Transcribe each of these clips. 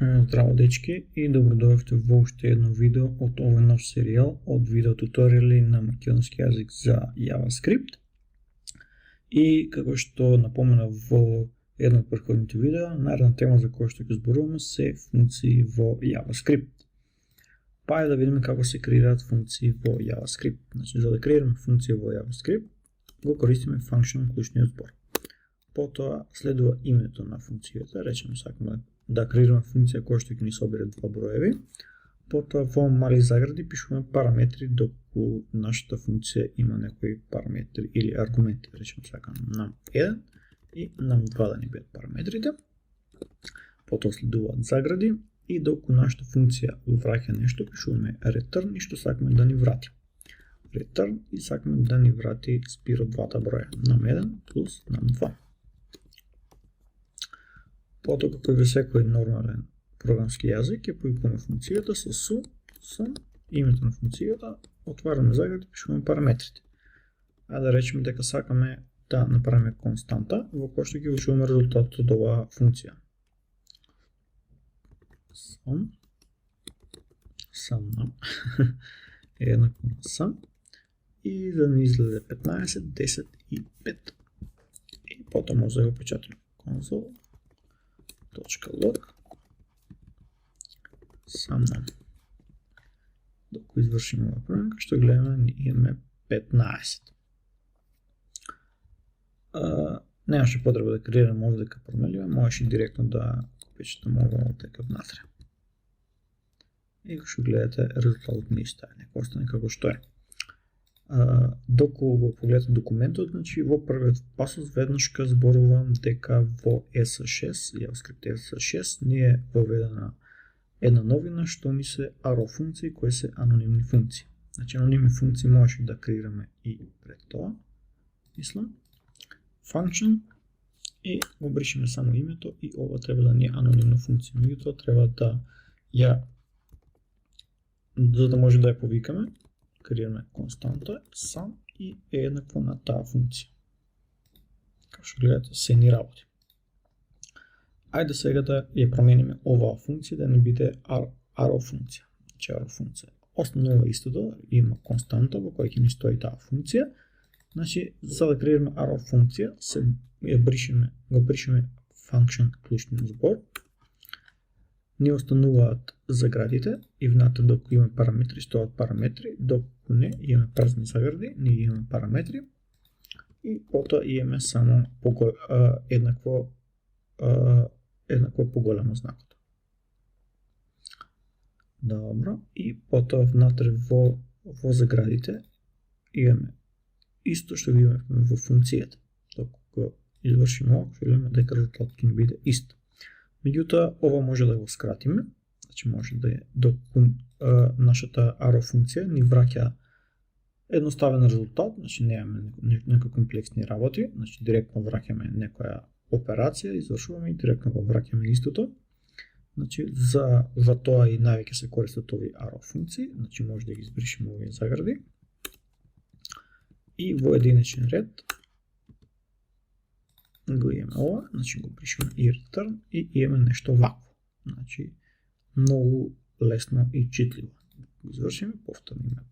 Здраво, дечки, и добро дојавте во уште едно видео од овој нов серијал од видеотуторијали на македонски јазик за JavaScript. И како што напоменав во едно од претходните видеа, наредна тема за која што ќе зборуваме се функции во JavaScript. Па е да видиме како се креираат функции во JavaScript. Значи, за да креираме функција во JavaScript, го користиме function клучниот збор. Потоа следува името на функцијата, речеме сакаме да креираме функција која што ќе ни собере два броеви. Потоа во мали загради пишуваме параметри доколку нашата функција има некои параметри или аргументи, речеме сакаме num1 и num2 да ни бидат параметрите. Потоа следуваат загради и доколку нашата функција враќа нешто, пишуваме return и што сакаме да ни врати. Return и сакаме да ни врати спир од двата броја, num1 плюс num2. Потоа, како и во секој нормален програмски јазик, ќе повикуваме функцијата со sum, името на функцијата, отвараме загради, пишуваме параметрите. А да речеме дека сакаме да направиме константа, во која што ќе учуваме резултатот од оваа функција. Sum е еднакво на sum и да ни изгледа 15, 10 и 5. И потоа може да го печатаме console.log sum. Докато извршим ова променка, што гледаме, имаме 15. Немаше потреба да креирам овдека промелива, можеше директно да печатам ова овдека внатре. И што гледате, резултатот не исто е, нека остане како што е. Доколку го погледате документот, значи во првиот пасос веднаш ка зборувам дека во ES6, JavaScript ES6, не е воведена една новина што ни се arrow функции кои се анонимни функции. Значи анонимни функции можеше да креираме и пред тоа, мислам, function и го бришеме само името и ова треба да не е анонимна функција, меѓутоа треба да за да може да ја повикаме, креираме константа sum и е еднакво на таа функција. Како што гледате, се ни работи. Ајде сега да ја промениме оваа функција да не биде arrow функција. Значи arrow функција основно истото, има константа во која ќе ни стои таа функција. Значи, за да креираме arrow функција, го бришеме function клучниот збор. Не остануваат заградите и внатре доколку имаме параметри, стојат параметри, доколку не, имаме празни загради, не имаме параметри и потоа имаме само еднакво поголемо знакот. Добро, и потоа внатре во заградите имаме исто што имаме во функцијата. Доколку извршиме ова, што гледаме дека резултатот ќе ни биде ист. Меѓутоа, ова може да го скратиме, значи може да е доколку нашата arrow функција ни враќа едноставен резултат, значи немаме некои комплексни работи, значи директно враќаме некоја операција, извршуваме и директно го враќаме истото. Значи за тоа и највеќе се користат овие arrow функции, значи може да ги избришеме овие загради. И во единичен ред го имаме ова, значи го пишеме и return и имаме нешто вакво. Значи многу лесно и читливо. Го извршиме, повторно имаме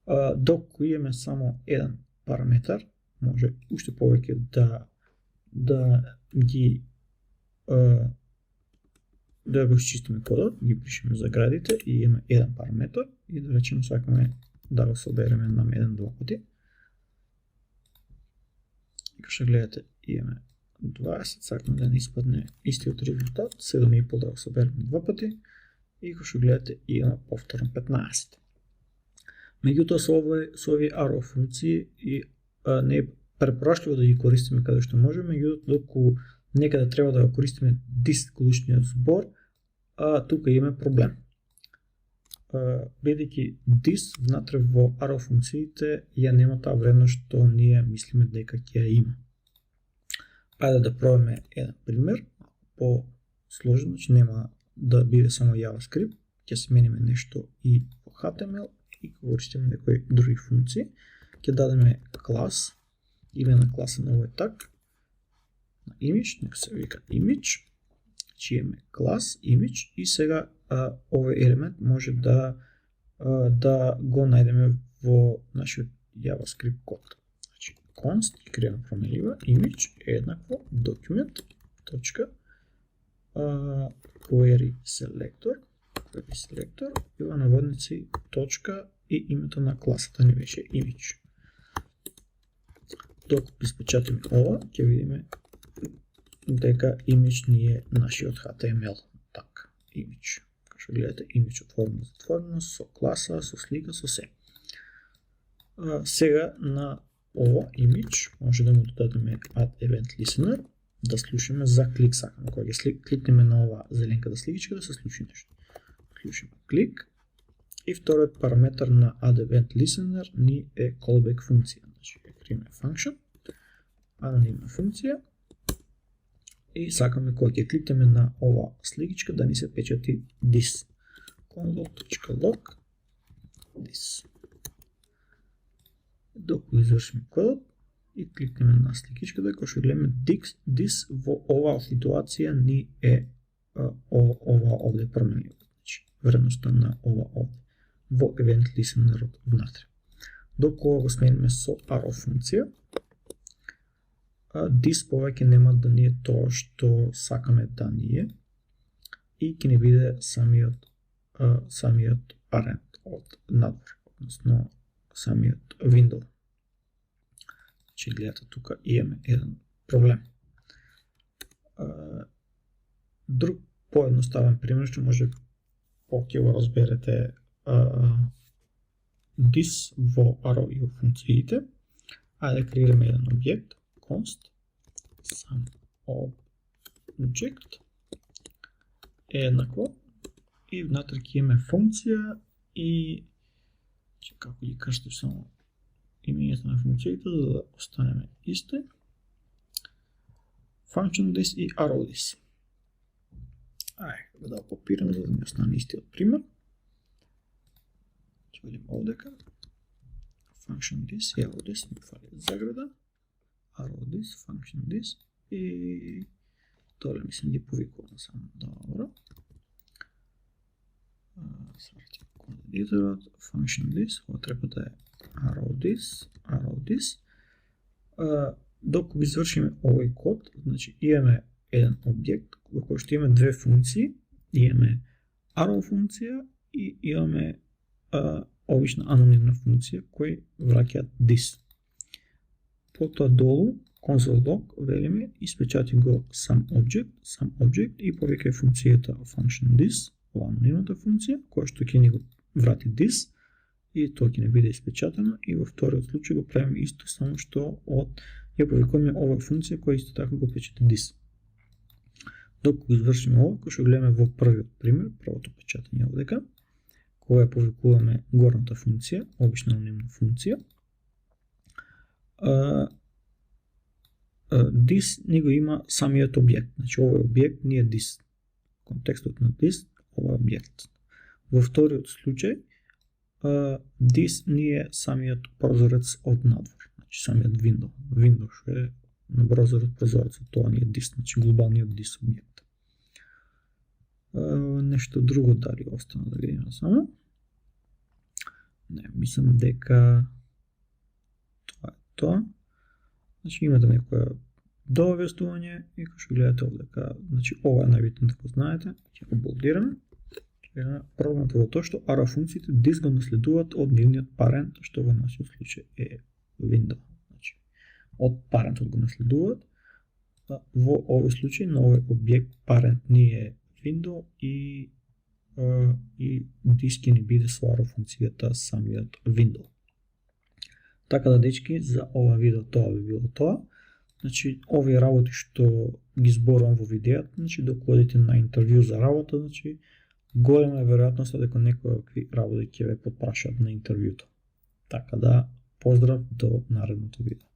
15. Доколку имаме само еден параметар, може уште повеќе да го изчистиме кодот, ги пишеме заградите и имаме еден параметар и да речеме сакаме да го собереме на еден два пати. И како што гледате, имаме 20, сакаме да не испадне истиот резултат, 7,5 да го собереме два пати и како што гледате имаме повторно 15. Меѓутоа со овие arrow функции не е препорачливо да ги користиме каде што можеме, меѓутоа доколку некаде треба да го користиме this клучниот збор, тука имаме проблем. Бидејќи this внатре во arrow функциите ја нема таа вредност што ние мислиме дека ќе ја има. Ајде да пробаме еден пример, по-сложен, значи нема да биде само JavaScript, ќе смениме нешто и во HTML и користиме некои други функции. Ќе дадеме клас, име на класа на овој так, на image, нека се вика image, Значи имаме клас, image и сега овој елемент може да го најдеме во нашиот JavaScript код. Значи const и креираме променлива image е еднакво document.query selector и во наводници точка и името на класата ни беше image. Докато испечатиме ова, ќе видиме дека image ни е нашиот HTML tag image. Како што гледате, image отворено, затворено, со класа, со слика, со се. Сега на ова image може да му додадеме add event listener, да слушаме за клик сакаме. Кога ќе кликнеме на ова зеленката сликичка да се случи нешто. Клучиме клик и вториот параметар на add event listener ни е callback функција. Значи ќе креираме function, анонимна функција и сакаме кога ќе кликнеме на ова сликичка да ни се печати this. console.log this. Докато извршиме кодот и кликнеме на сликичката, кога што гледаме this во оваа ситуација ни е ова овде променливо. Значи вредноста на ова овде во event listener внатре. Докога го смениме со arrow функција, this повеќе нема да ни е тоа што сакаме да ни е и ќе ни биде самиот парент од надвор, односно самиот window. Значи гледате тука имаме еден проблем. Друг поедноставен пример што може ќе го разберете this во arrow и во функциите. Ајде креираме еден објект const sum object е еднакво и внатре ќе имаме функција и како ги крстив само имењето на функциите за да останеме исти. Function this и arrow this. Ајде да копираме за да ни остане истиот пример. Ќе видим овдека. Function this и arrow this ми фали заграда. Arrow this, function this и доле мислам ги повикувам само добро. Сврти код едиторот, function this, ова треба да е arrow this. Докато извршиме овој код, значи имаме еден објект во кој што имаме две функции, имаме arrow функција и имаме обична анонимна функција кој враќаат this. Потоа долу console.log велиме испечати го some object и повика функцијата function this, ова анонимната функција која што ќе ни го врати this и тоа ќе не биде испечатено и во вториот случај го правиме исто, само што ја повикуваме оваа функција која исто така го печати this. Докато извршиме ова, кој што гледаме во првиот пример, првото печатање овдека, кога ја повикуваме горната функција, обична анонимна функција, this ни го има самиот објект, значи овој објект ни е this. Контекстот на this, овој објект. Во вториот случај, this ни е самиот прозорец од надвор, значи самиот window што е на прозорецот, тоа ни е this, значи глобалниот this објект. Нешто друго дали остана да видиме само. Не, мислам дека тоа е тоа. Значи имате некоја дообјаснување и како што гледате овдека, значи ова е најбитно да го знаете, ќе го болдираме. Проблемот е во тоа што arrow функциите this го наследуваат од нивниот парент, што во нашиот случај е window. Значи од парентот го наследуваат. Во овој случај на овој објект парент ни е window и this ќе ни биде со arrow функцијата самиот window. Така да, дечки, за ова видео тоа би било тоа. Значи, овие работи што ги зборувам во видеото, значи доколку одите на интервју за работа, значи голема е веројатноста дека некои овакви работи ќе ве потпрашаат на интервјуто. Така да, поздрав до наредното видео.